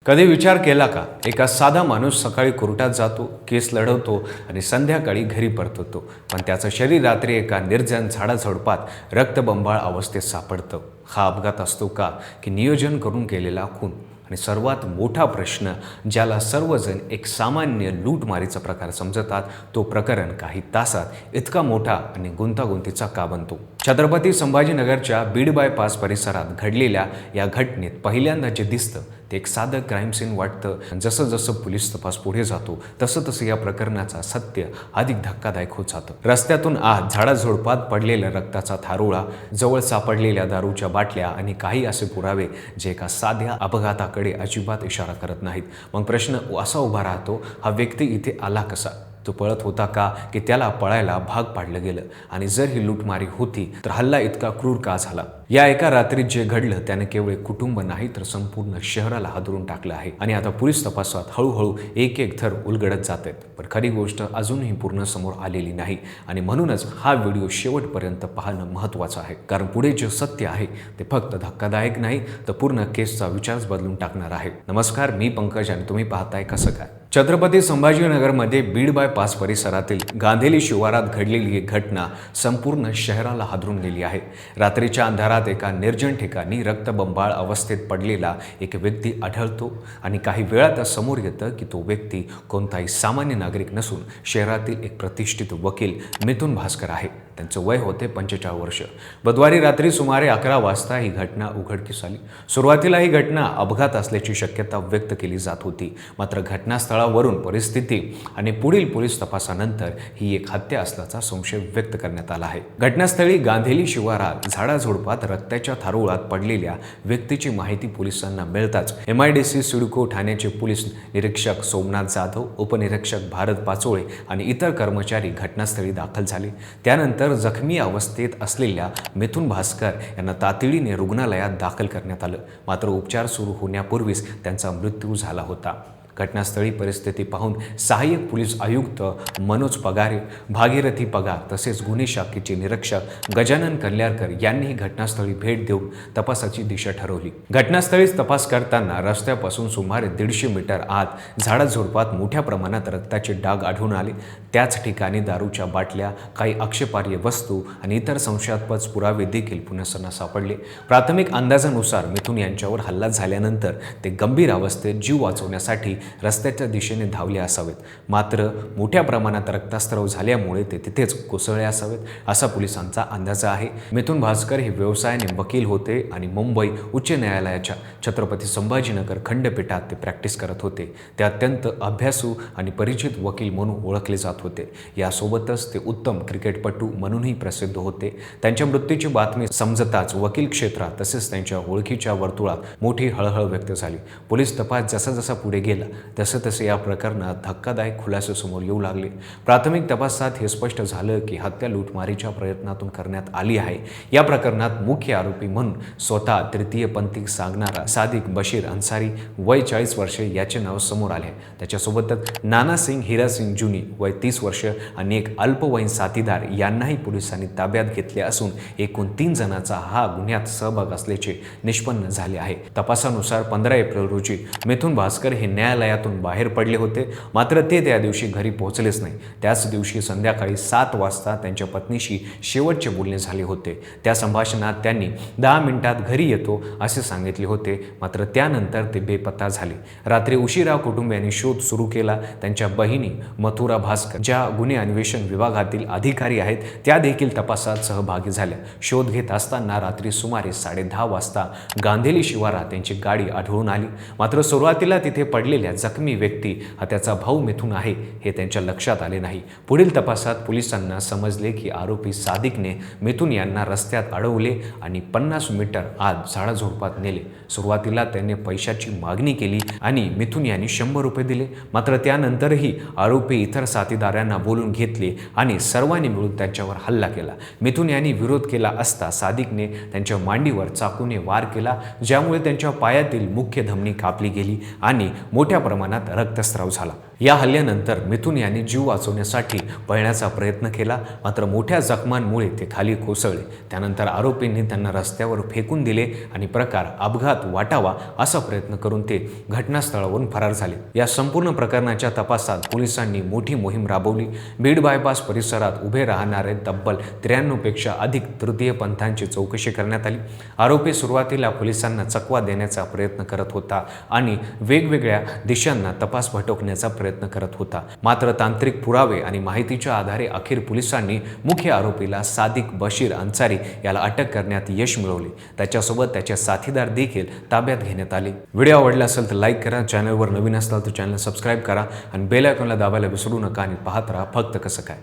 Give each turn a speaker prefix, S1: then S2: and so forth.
S1: कधी विचार केला का एका साधा माणूस सकाळी कोर्टात जातो, केस लढवतो आणि संध्याकाळी घरी परततो, पण त्याचं शरीर रात्री एका निर्जन झाडाझुडपात रक्तबंबाळ अवस्थेत सापडतं. हा अपघात असतो का की नियोजन करून केलेला खून? आणि सर्वात मोठा प्रश्न, ज्याला सर्वजण एक सामान्य लूटमारीचा प्रकार समजतात, तो प्रकरण काही तासात इतका मोठा आणि गुंतागुंतीचा का बनतो? छत्रपती संभाजीनगरच्या बीड बायपास परिसरात घडलेल्या या घटनेत पहिल्यांदा जे दिसतं ते एक साधं क्राईम सीन वाटतं. जसं जसं पोलीस तपास पुढे जातो तसं तसं या प्रकरणाचा सत्य अधिक धक्कादायक होत जातं. रस्त्यातून आत झाडाझुडपात पडलेल्या रक्ताचा थारोळा, जवळ सापडलेल्या दारूच्या बाटल्या आणि काही असे पुरावे जे एका साध्या अपघाताकडे अजिबात इशारा करत नाहीत. मग प्रश्न असा उभा राहतो, हा व्यक्ती इथे आला कसा? तो पळत होता का की त्याला पळायला भाग पाडलं गेलं? आणि जर ही लूटमारी होती तर हल्ला इतका क्रूर का झाला? या एका रात्रीत जे घडलं त्याने केवळ कुटुंब नाही तर संपूर्ण शहराला हादरून टाकलं आहे. आणि आता पोलीस तपासात हळूहळू एक एक थर उलगडत जात आहेत, पण खरी गोष्ट अजूनही पूर्ण समोर आलेली नाही. आणि म्हणूनच हा व्हिडिओ शेवटपर्यंत पाहणं महत्त्वाचं आहे, कारण पुढे जे सत्य आहे ते फक्त धक्कादायक नाही तर पूर्ण केसचा विचारच बदलून टाकणार आहे. नमस्कार, मी पंकज आणि तुम्ही पाहताय कसं काय. छत्रपती संभाजीनगरमध्ये बीड बायपास परिसरातील गांधेली शिवारात घडलेली ही घटना संपूर्ण शहराला हादरून गेली आहे. रात्रीच्या अंधारात एका निर्जन ठिकाणी रक्तबंबाळ अवस्थेत पडलेला एक व्यक्ती आढळतो आणि काही वेळात समोर येतं की तो व्यक्ती कोणताही सामान्य नागरिक नसून शहरातील एक प्रतिष्ठित वकील मिथुन भास्कर आहे. त्यांचं वय होते 45 वर्ष. बुधवारी रात्री सुमारे 11 वाजता ही घटना उघडकीस आली. सुरुवातीला ही घटना अपघात असल्याची शक्यता व्यक्त केली जात होती, मात्र घटनास्थळावरून परिस्थिती आणि पुढील पोलीस तपासानंतर ही एक हत्या असल्याचा संशय व्यक्त करण्यात आला आहे. घटनास्थळी गांधेली शिवारात झाडाझुडपात रक्ताच्या थारोळात पडलेल्या व्यक्तीची माहिती पोलिसांना मिळताच MIDC सिडको ठाण्याचे पोलीस निरीक्षक सोमनाथ जाधव, उपनिरीक्षक भारत पाचोळे आणि इतर कर्मचारी घटनास्थळी दाखल झाले. त्यानंतर जखमी अवस्थेत असलेल्या मिथुन भास्कर यांना तातडीने रुग्णालयात दाखल करण्यात आलं, मात्र उपचार सुरू होण्यापूर्वीच त्यांचा मृत्यू झाला होता. घटनास्थळी परिस्थिती पाहून सहाय्यक पोलीस आयुक्त मनोज पगारे, भागीरथी पगार तसेच गुन्हे शाखेचे निरीक्षक गजानन कल्याणकर यांनी घटनास्थळी भेट देऊन तपासाची दिशा ठरवली. घटनास्थळीच तपास करताना रस्त्यापासून सुमारे 150 मीटर आत झाडाझुडपात मोठ्या प्रमाणात रक्ताचे डाग आढळून आले. त्याच ठिकाणी दारूच्या बाटल्या, काही आक्षेपार्ह वस्तू आणि इतर संशयास्पद पुरावे देखील पोलिसांना सापडले. प्राथमिक अंदाजानुसार मिथुन यांच्यावर हल्ला झाल्यानंतर ते गंभीर अवस्थेत जीव वाचवण्यासाठी रस्त्याच्या दिशेने धावले असावेत, मात्र मोठ्या प्रमाणात रक्तस्राव झाल्यामुळे ते तिथेच कोसळले असावेत असा पोलिसांचा अंदाज आहे. मिथुन भास्कर हे व्यवसायाने वकील होते आणि मुंबई उच्च न्यायालयाच्या छत्रपती संभाजीनगर खंडपीठात ते प्रॅक्टिस करत होते. ते अत्यंत अभ्यासू आणि परिचित वकील म्हणून ओळखले जात होते. यासोबतच ते उत्तम क्रिकेटपटू म्हणूनही प्रसिद्ध होते. त्यांच्या मृत्यूची बातमी समजताच वकील क्षेत्रात तसेच त्यांच्या ओळखीच्या वर्तुळात मोठी हळहळ व्यक्त झाली. पोलीस तपास जसा जसा पुढे गेला तसे तसे या प्रकरणात धक्कादायक खुलासे समोर येऊ लागले. प्राथमिक तपासात हे स्पष्ट झालं की हत्या लूटमारीच्या प्रयत्नातून करण्यात आली आहे. या प्रकरणात मुख्य आरोपी म्हणून स्वतः तृतीयपंथी सांगणारा सादिक बशीर अन्सारी, वय 40 वर्षे याचे नाव समोर आले. त्याच्यासोबतच नाना सिंग हिरा सिंग जुनी, वय 30 वर्ष आणि एक अल्पवयीन साथीदार यांनाही पोलिसांनी ताब्यात घेतले असून एकूण 3 जणांचा हा गुन्ह्यात सहभाग असल्याचे निष्पन्न झाले आहे. तपासानुसार 15 एप्रिल रोजी मिथुन भास्कर हे न्यायालयातून बाहेर पडले होते, मात्र ते त्या दिवशी घरी पोहोचलेच नाही. त्याच दिवशी संध्याकाळी 7 वाजता त्यांच्या पत्नीशी शेवटचे बोलणे झाले होते. त्या संभाषणात त्यांनी 10 मिनिटात घरी येतो असे सांगितले होते, मात्र त्यानंतर ते बेपत्ता झाले. रात्री उशिरा कुटुंबियांनी शोध सुरू केला. त्यांच्या बहिणी मथुरा भास्कर, ज्या गुन्हे अन्वेषण विभागातील अधिकारी आहेत, त्या देखील तपासात सहभागी झाल्या. शोध घेत असताना रात्री सुमारे 10:30 वाजता गांधेली शिवारात त्यांची गाडी आढळून आली, मात्र सुरुवातीला तिथे पडलेल्या जखमी व्यक्ती हा त्याचा भाऊ मिथुन आहे हे त्यांच्या लक्षात आले नाही. पुढील तपासात पोलिसांना समजले की आरोपी सादिकने मिथुन यांना रस्त्यात अडवले आणि 50 मीटर आत झाडाझुडपात नेले. सुरुवातीला त्याने पैशाची मागणी केली आणि मिथुन यांनी 100 रुपये दिले, मात्र त्यानंतरही आरोपी इतर साथीदारांना बोलून घेतले आणि सर्वांनी मिळून त्यांच्यावर हल्ला केला. मिथुन यांनी विरोध केला असता सादिकने त्यांच्या मांडीवर चाकूने वार केला, ज्यामुळे त्यांच्या पायातील मुख्य धमनी कापली गेली आणि मोठ्या प्रमाणात रक्तस्राव झाला. या हल्ल्यानंतर मिथुन यांनी जीव वाचवण्यासाठी पळण्याचा प्रयत्न केला, मात्र मोठ्या जखमांमुळे ते खाली कोसळले. त्यानंतर आरोपींनी त्यांना रस्त्यावर फेकून दिले आणि प्रकार अपघात वाटावा असा प्रयत्न करून ते घटनास्थळावरून फरार झाले. या संपूर्ण प्रकरणाच्या तपासात पोलिसांनी मोठी मोहीम राबवली. बीड बायपास परिसरात उभे राहणारे तब्बल 93 पेक्षा अधिक तृतीयपंथांची चौकशी करण्यात आली. आरोपी सुरुवातीला पोलिसांना चकवा देण्याचा प्रयत्न करत होता आणि वेगवेगळ्या दिशांना तपास भटकण्याचा प्रयत्न करत होता. मात्र तांत्रिक पुरावे आणि माहितीच्या आधारे अखेर पोलिसांनी मुख्य आरोपीला सादिक बशीर अन्सारी याला अटक करण्यात यश मिळवले. त्याच्यासोबत त्याचे साथीदार देखील ताब्यात घेण्यात आले. व्हिडिओ आवडला असेल तर लाईक करा, चॅनलवर नवीन असाल तर चॅनल सबस्क्राईब करा आणि बेल आयकॉनला दाबायला विसरू नका आणि पाहत राहा फक्त कसं काय.